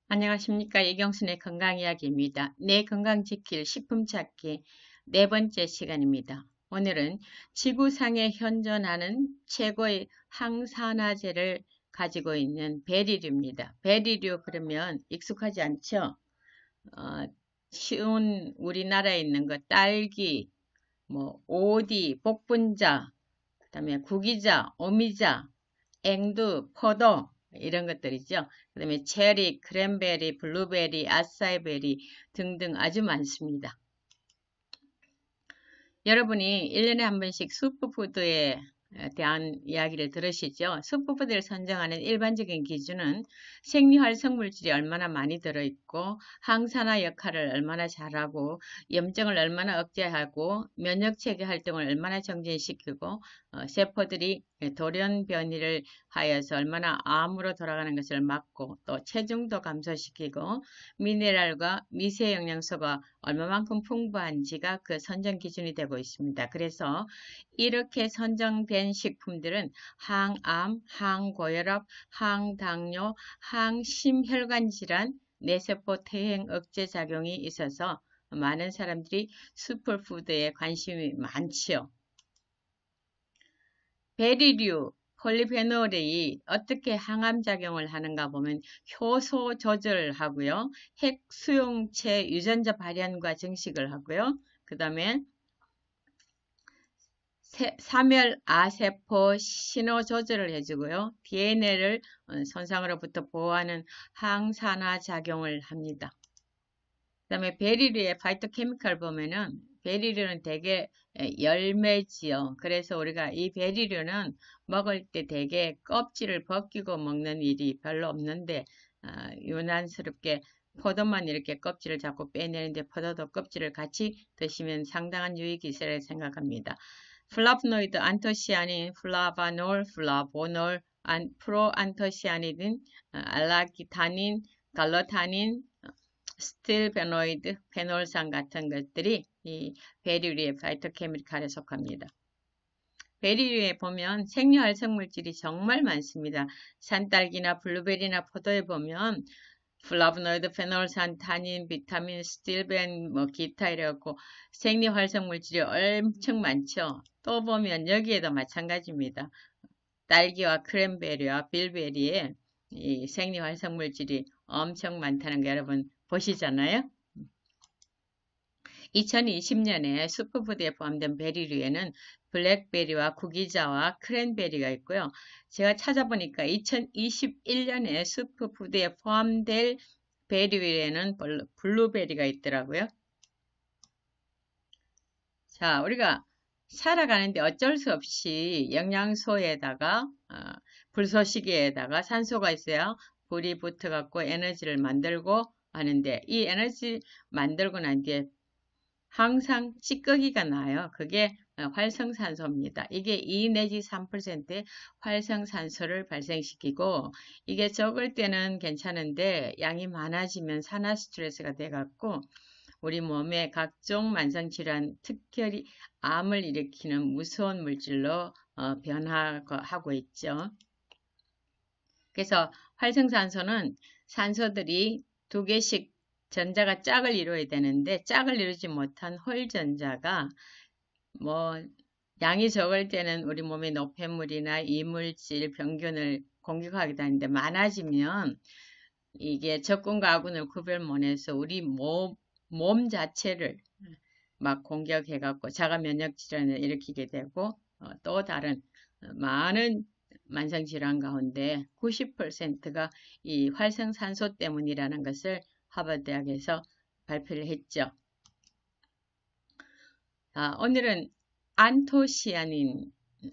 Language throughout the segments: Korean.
안녕하십니까. 이경순의 건강이야기입니다. 내 건강 지킬 식품 찾기 네 번째 시간입니다. 오늘은 지구상에 현존하는 최고의 항산화제를 가지고 있는 베리류입니다. 베리류 그러면 익숙하지 않죠? 어, 쉬운 우리나라에 있는 거 딸기, 오디, 복분자, 그다음에 구기자, 오미자, 앵두, 포도 이런 것들이죠. 그 다음에 체리, 크랜베리, 블루베리, 아싸이베리 등등 아주 많습니다. 여러분이 1년에 한 번씩 슈퍼푸드에 대한 이야기를 들으시죠? 슈퍼푸드를 선정하는 일반적인 기준은 생리활성물질이 얼마나 많이 들어있고 항산화 역할을 얼마나 잘하고 염증을 얼마나 억제하고 면역체계 활동을 얼마나 정진시키고 세포들이 돌연 변이를 하여서 얼마나 암으로 돌아가는 것을 막고 또 체중도 감소시키고 미네랄과 미세 영양소가 얼마만큼 풍부한지가 그 선정 기준이 되고 있습니다. 그래서 이렇게 선정된 식품들은 항암, 항고혈압, 항당뇨, 항심혈관 질환, 뇌세포 퇴행 억제 작용이 있어서 많은 사람들이 슈퍼푸드에 관심이 많지요. 베리류, 폴리페놀이 어떻게 항암작용을 하는가 보면 효소 조절하고요. 핵수용체 유전자 발현과 증식을 하고요. 그 다음에 사멸아세포 신호 조절을 해주고요. DNA를 손상으로부터 보호하는 항산화 작용을 합니다. 그 다음에 베리류의 파이토케미칼 보면은 베리류는 되게 열매지요. 그래서 우리가 이 베리류는 먹을 때 되게 껍질을 벗기고 먹는 일이 별로 없는데 유난스럽게 포도만 이렇게 껍질을 자꾸 빼내는데 포도도 껍질을 같이 드시면 상당한 유익이 있으리라 생각합니다. 플라보노이드, 안토시아닌, 플라바놀, 플라보놀, 프로안토시아닌, 알라기타닌, 갈로타닌, 스틸베노이드, 페놀산 같은 것들이 이 베리류의 파이토케미칼에 속합니다. 베리류에 보면 생리활성물질이 정말 많습니다. 산딸기나 블루베리나 포도에 보면 플라보노이드, 페놀산, 타닌, 비타민, 스틸벤, 기타 이래갖고 생리활성물질이 엄청 많죠. 또 보면 여기에도 마찬가지입니다. 딸기와 크랜베리와 빌베리에 이 생리활성물질이 엄청 많다는 거 여러분 보시잖아요. 2020년에 슈퍼푸드에 포함된 베리류에는 블랙베리와 구기자와 크랜베리가 있고요. 제가 찾아보니까 2021년에 슈퍼푸드에 포함될 베리류에는 블루베리가 있더라고요. 자, 우리가 살아가는데 어쩔 수 없이 영양소에다가 불소시계에다가 산소가 있어야 불이 붙어갖고 에너지를 만들고 하는데 이 에너지 만들고 난 뒤에 항상 찌꺼기가 나요. 그게 활성산소입니다. 이게 2 내지 3%의 활성산소를 발생시키고 이게 적을 때는 괜찮은데 양이 많아지면 산화 스트레스가 돼갖고 우리 몸에 각종 만성질환, 특히 암을 일으키는 무서운 물질로 변화하고 있죠. 그래서 활성산소는 산소들이 두 개씩 전자가 짝을 이루어야 되는데 짝을 이루지 못한 홀전자가 양이 적을 때는 우리 몸의 노폐물이나 이물질, 병균을 공격하기도 하는데 많아지면 이게 적군과 아군을 구별 못해서 우리 몸 자체를 막 공격해갖고 자가 면역 질환을 일으키게 되고 또 다른 많은 만성질환 가운데 90%가 이 활성산소 때문이라는 것을 하버드대학에서 발표를 했죠. 오늘은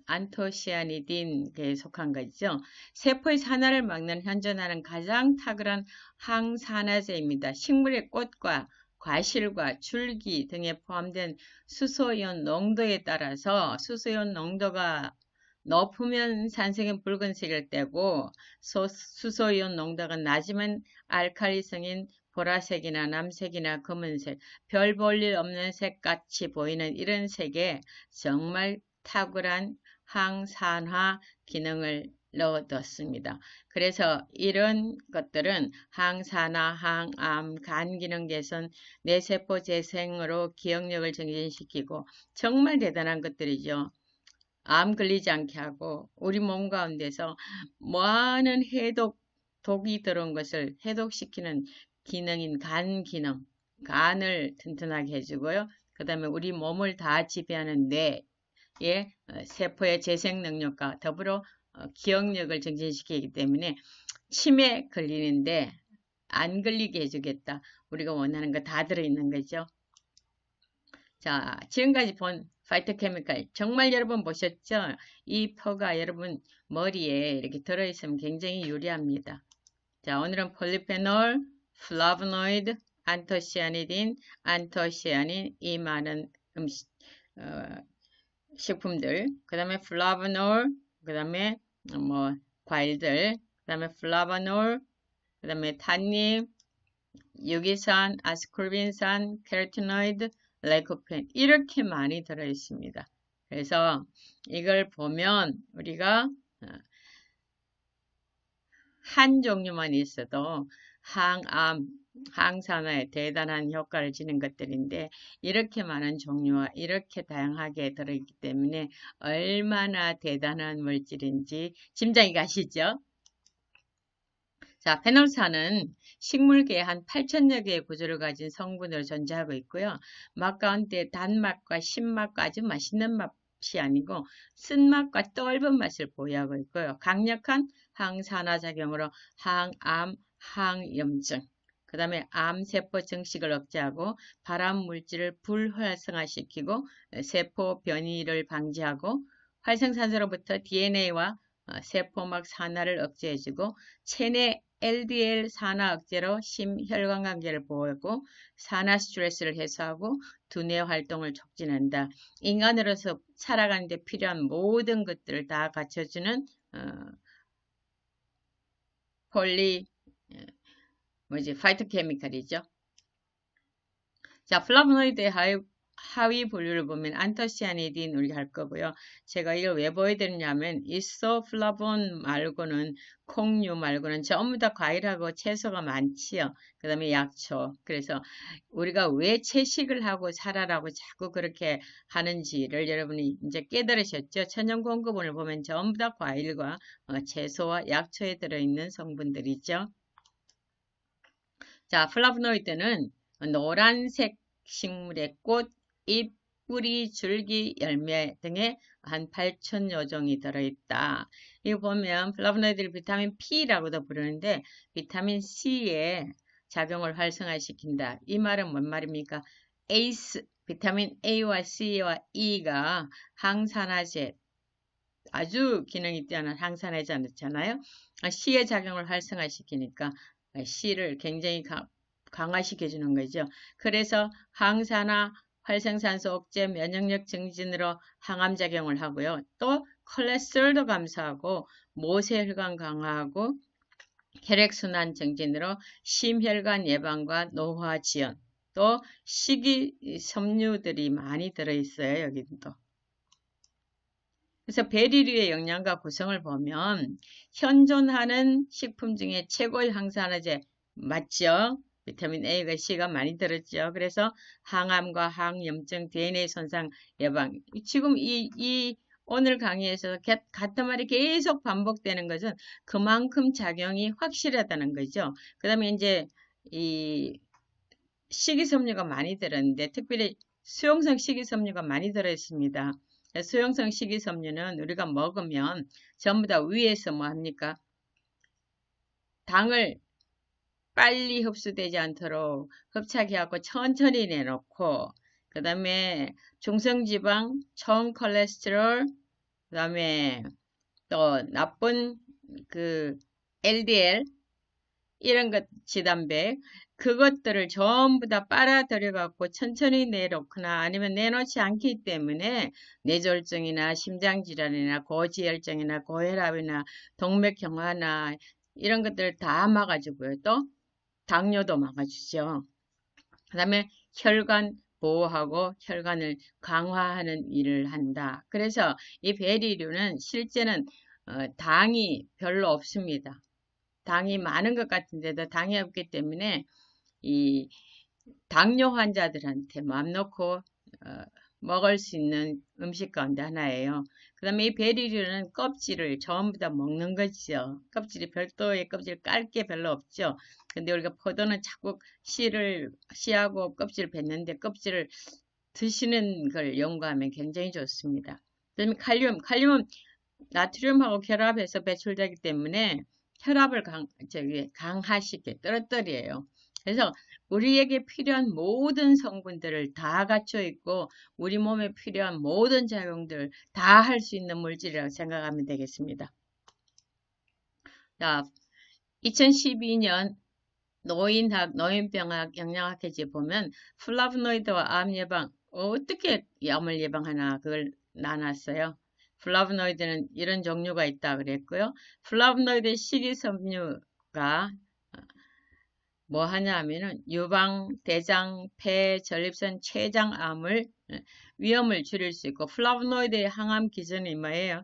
안토시아니딘에 속한 거죠. 세포의 산화를 막는 현존하는 가장 탁월한 항산화제입니다. 식물의 꽃과 과실과 줄기 등에 포함된 수소이온 농도에 따라서 수소이온 농도가 높으면 산성인 붉은색을 떼고 수소이온 농도가 낮으면 알칼리성인 보라색이나 남색이나 검은색, 별 볼 일 없는 색같이 보이는 이런 색에 정말 탁월한 항산화 기능을 넣어뒀습니다. 그래서 이런 것들은 항산화, 항암, 간 기능 개선, 뇌세포 재생으로 기억력을 증진시키고 정말 대단한 것들이죠. 암 걸리지 않게 하고 우리 몸 가운데서 많은 독이 들어온 것을 해독시키는 기능인 간 기능, 간을 튼튼하게 해주고요. 그 다음에 우리 몸을 다 지배하는 뇌의 세포의 재생 능력과 더불어 기억력을 증진시키기 때문에 치매 걸리는데 안 걸리게 해주겠다. 우리가 원하는 거 다 들어있는 거죠. 자, 지금까지 본 파이토케미칼 정말 여러분 보셨죠? 이 퍼가 여러분 머리에 이렇게 들어있으면 굉장히 유리합니다. 자, 오늘은 폴리페놀, 플라보노이드, 안토시아니딘, 안토시아닌 이 많은 식품들, 그 다음에 플라보놀, 그 다음에 뭐 과일들, 그 다음에 플라보놀, 그 다음에 탄닌, 유기산, 아스코르빈산, 케로티노이드, 레이코펜 이렇게 많이 들어있습니다. 그래서 이걸 보면 우리가 한 종류만 있어도 항암, 항산화에 대단한 효과를 지닌 것들인데 이렇게 많은 종류와 이렇게 다양하게 들어있기 때문에 얼마나 대단한 물질인지 짐작이 가시죠? 자, 페놀산은 식물계에 한 8,000여 개의 구조를 가진 성분으로 존재하고 있고요. 맛 가운데 단맛과 신맛과 아주 맛있는 맛이 아니고 쓴맛과 떫은 맛을 보유하고 있고요. 강력한 항산화 작용으로 항암, 항염증, 그 다음에 암세포 증식을 억제하고 발암물질을 불활성화시키고 세포 변이를 방지하고 활성산소로부터 DNA와 세포막 산화를 억제해주고 체내 LDL 산화 억제로 심혈관관계를 보호하고 산화 스트레스를 해소하고 두뇌 활동을 촉진한다. 인간으로서 살아가는 데 필요한 모든 것들을 다 갖춰주는 파이토케미칼이죠. 자, 플라보노이드의 하위 분류를 보면 안토시아니딘 우리가 할 거고요. 제가 이걸 왜 보여드리냐면 이소플라본 말고는 콩류 말고는 전부 다 과일하고 채소가 많지요. 그 다음에 약초. 그래서 우리가 왜 채식을 하고 살아라고 자꾸 그렇게 하는지를 여러분이 이제 깨달으셨죠. 천연 공급원을 보면 전부 다 과일과 채소와 약초에 들어있는 성분들이죠. 자, 플라보노이드는 노란색 식물의 꽃, 잎, 뿌리, 줄기, 열매 등에 한 8,000여 종이 들어있다. 이거 보면 플라보노이드를 비타민 P라고도 부르는데 비타민 C의 작용을 활성화시킨다. 이 말은 뭔 말입니까? 비타민 A와 C와 E가 항산화제, 아주 기능이 뛰어난 항산화제잖아요. C의 작용을 활성화시키니까 C를 굉장히 강화시켜주는 거죠. 그래서 항산화, 활성산소 억제, 면역력 증진으로 항암작용을 하고요. 또 콜레스테롤도 감소하고 모세혈관 강화하고 혈액순환 증진으로 심혈관 예방과 노화 지연, 또 식이섬유들이 많이 들어있어요. 여기도. 그래서 베리류의 영양과 구성을 보면 현존하는 식품 중에 최고의 항산화제 맞죠? 비타민 A가 C가 많이 들었죠. 그래서 항암과 항염증, DNA 손상 예방. 지금 오늘 강의에서 같은 말이 계속 반복되는 것은 그만큼 작용이 확실하다는 거죠. 그 다음에 이제 이 식이섬유가 많이 들었는데 특별히 수용성 식이섬유가 많이 들어있습니다. 수용성 식이섬유는 우리가 먹으면 전부 다 위에서 뭐 합니까? 당을 빨리 흡수되지 않도록 흡착해 갖고 천천히 내놓고 그 다음에 중성지방, 초콜레스테롤, 그 다음에 또 나쁜 그 LDL 이런 것 지단백 그것들을 전부 다 빨아들여 갖고 천천히 내놓거나 아니면 내놓지 않기 때문에 뇌졸중이나 심장질환이나 고지혈증이나 고혈압이나 동맥경화나 이런 것들을 다 막아주고요. 또 당뇨도 막아주죠. 그 다음에 혈관 보호하고 혈관을 강화하는 일을 한다. 그래서 이 베리류는 실제는 당이 별로 없습니다. 당이 많은 것 같은데도 당이 없기 때문에 이 당뇨 환자들한테 맘 놓고 먹을 수 있는 음식 가운데 하나예요. 그 다음에 이 베리류는 껍질을 전부 다 먹는 거죠. 껍질이 별도의 껍질 깔 게 별로 없죠. 근데 우리가 포도는 자꾸 씨하고 껍질을 뱉는데 껍질을 드시는 걸 연구하면 굉장히 좋습니다. 그 다음에 칼륨은 나트륨하고 결합해서 배출되기 때문에 혈압을 강하시게 떨어뜨려요. 그래서 우리에게 필요한 모든 성분들을 다 갖춰 있고 우리 몸에 필요한 모든 작용들을 다 할 수 있는 물질이라고 생각하면 되겠습니다. 자, 2012년 노인병학 영양학회지에 보면 플라보노이드와 암 예방, 어떻게 암을 예방하나 그걸 나눴어요. 플라보노이드는 이런 종류가 있다 그랬고요. 플라보노이드 식이섬유가 뭐 하냐 하면은 유방, 대장, 폐, 전립선, 췌장암을 위험을 줄일 수 있고 플라보노이드의 항암 기전이 뭐예요?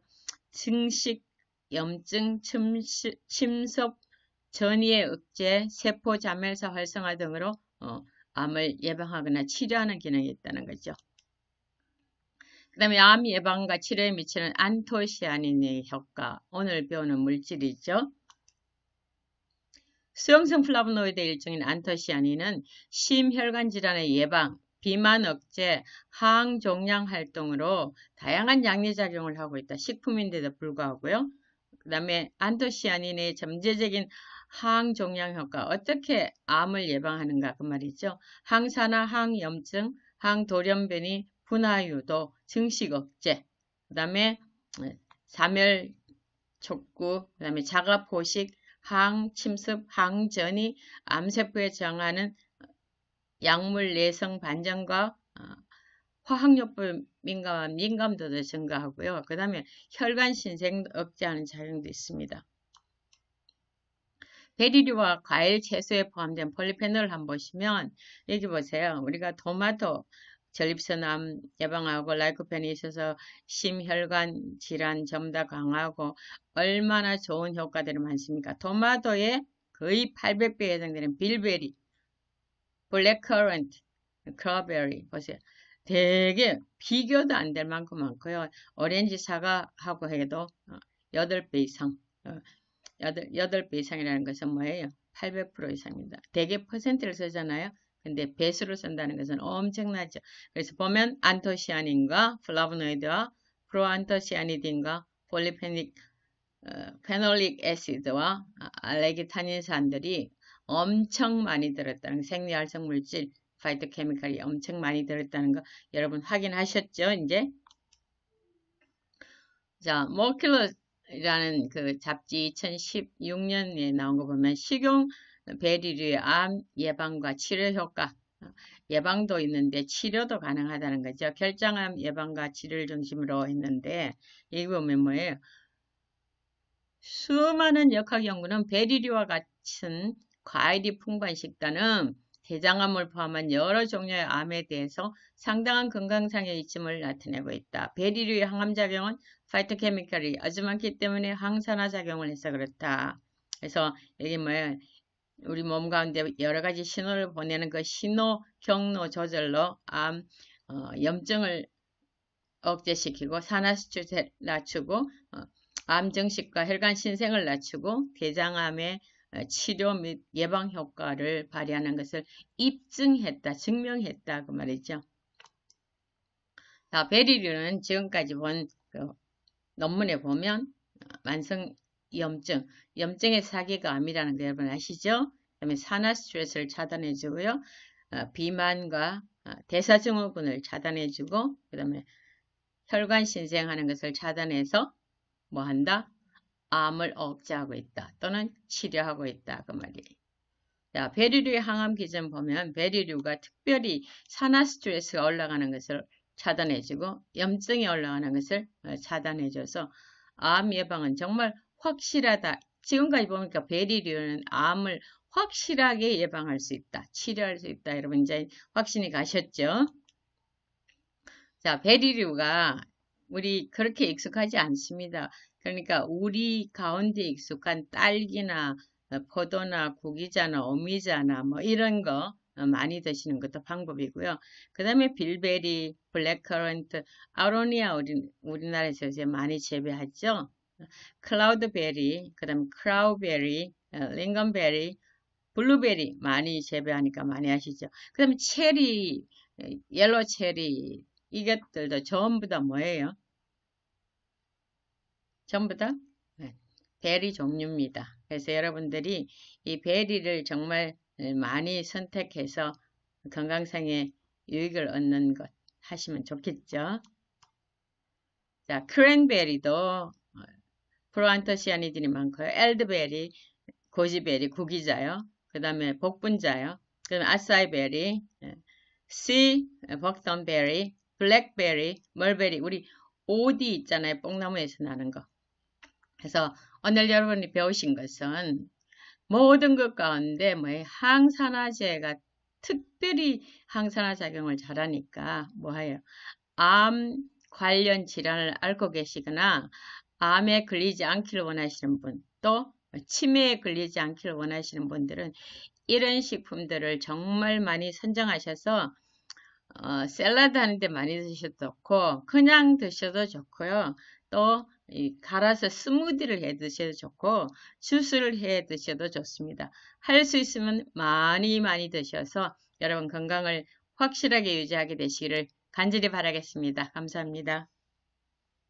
증식, 염증, 침섭, 전이의 억제, 세포 자멸사 활성화 등으로 암을 예방하거나 치료하는 기능이 있다는 거죠. 그 다음에 암 예방과 치료에 미치는 안토시아닌의 효과, 오늘 배우는 물질이죠. 수용성 플라보노이드 일종인 안토시아닌은 심혈관 질환의 예방, 비만 억제, 항종양 활동으로 다양한 양리작용을 하고 있다. 식품인데도 불구하고요. 그 다음에 안토시아닌의 잠재적인 항종양 효과, 어떻게 암을 예방하는가 그 말이죠. 항산화, 항염증, 항돌연변이, 분화유도, 증식 억제, 그 다음에 사멸 촉구, 그 다음에 자가포식, 항침습, 항전이, 암세포에 저항하는 약물 내성 반전과 화학요법 민감도도 증가하고요. 그 다음에 혈관 신생 억제하는 작용도 있습니다. 베리류와 과일, 채소에 포함된 폴리페놀을 한번 보시면 여기 보세요. 우리가 토마토, 전립선암 예방하고 라이코펜이 있어서 심혈관 질환 전부 다 강화하고 얼마나 좋은 효과들이 많습니까? 토마토에 거의 800배에 해당되는 빌베리, 블랙커런트, 크로베리 보세요. 되게 비교도 안 될 만큼 많고요. 오렌지 사과하고 해도 8배 이상, 8배 이상이라는 것은 뭐예요? 800% 이상입니다. 대개 퍼센트를 쓰잖아요. 근데 배수로 쓴다는 것은 엄청나죠. 그래서 보면 안토시아닌과 플라보노이드와 프로안토시아니딘과 페놀릭 애시드와 알레기타닌산들이 엄청 많이 들었다는 생리활성 물질, 파이토케미칼이 엄청 많이 들었다는 거 여러분 확인하셨죠? 이제 자, 모큘러라는 그 잡지 2016년에 나온 거 보면 식용 베리류의 암 예방과 치료 효과, 예방도 있는데 치료도 가능하다는 거죠. 결장암 예방과 치료를 중심으로 했는데 여기 보면 뭐예요? 수많은 역학 연구는 베리류와 같은 과일이 풍부한 식단은 대장암을 포함한 여러 종류의 암에 대해서 상당한 건강상의 이점을 나타내고 있다. 베리류의 항암작용은 파이토케미칼이 아주 많기 때문에 항산화 작용을 해서 그렇다. 그래서 여기 뭐예요? 우리 몸 가운데 여러 가지 신호를 보내는 그 신호 경로 조절로 암, 염증을 억제시키고 산화수치를 낮추고 암 증식과 혈관 신생을 낮추고 대장암의 치료 및 예방 효과를 발휘하는 것을 입증했다, 증명했다 그 말이죠. 자, 베리류는 지금까지 본 그 논문에 보면 만성 염증의 사기가 암이라는 거 여러분 아시죠? 그다음에 산화 스트레스를 차단해주고요, 비만과 대사증후군을 차단해주고, 그다음에 혈관 신생하는 것을 차단해서 뭐 한다? 암을 억제하고 있다 또는 치료하고 있다 그 말이에요. 자, 베리류의 항암 기전 보면 베리류가 특별히 산화 스트레스가 올라가는 것을 차단해주고 염증이 올라가는 것을 차단해줘서 암 예방은 정말 확실하다. 지금까지 보니까 베리류는 암을 확실하게 예방할 수 있다, 치료할 수 있다. 여러분 이제 확신이 가셨죠? 자, 베리류가 우리 그렇게 익숙하지 않습니다. 그러니까 우리 가운데 익숙한 딸기나 포도나 구기자나 오미자나 뭐 이런 거 많이 드시는 것도 방법이고요. 그 다음에 빌베리, 블랙커런트, 아로니아 우리나라에서 이제 많이 재배하죠. 클라우드베리, 그 다음에 크라우베리, 링건베리, 블루베리 많이 재배하니까 많이 하시죠. 그 다음에 체리, 옐로 체리 이것들도 전부 다 뭐예요? 전부 다 네, 베리 종류입니다. 그래서 여러분들이 이 베리를 정말 많이 선택해서 건강상의 유익을 얻는 것 하시면 좋겠죠. 자, 크랜베리도 프로안토시아니딘이 많고요. 엘드베리, 고지베리, 구기자요. 그 다음에 복분자요. 그 다음에 아사이베리, 씨, 벅던베리, 블랙베리, 멀베리, 우리 오디 있잖아요. 뽕나무에서 나는 거. 그래서 오늘 여러분이 배우신 것은 모든 것 가운데 뭐 항산화제가 특별히 항산화 작용을 잘하니까 뭐해요? 암 관련 질환을 앓고 계시거나 암에 걸리지 않기를 원하시는 분, 또 치매에 걸리지 않기를 원하시는 분들은 이런 식품들을 정말 많이 선정하셔서 샐러드 하는데 많이 드셔도 좋고 그냥 드셔도 좋고요. 또 갈아서 스무디를 해 드셔도 좋고 주스를 해 드셔도 좋습니다. 할 수 있으면 많이 많이 드셔서 여러분 건강을 확실하게 유지하게 되시기를 간절히 바라겠습니다. 감사합니다.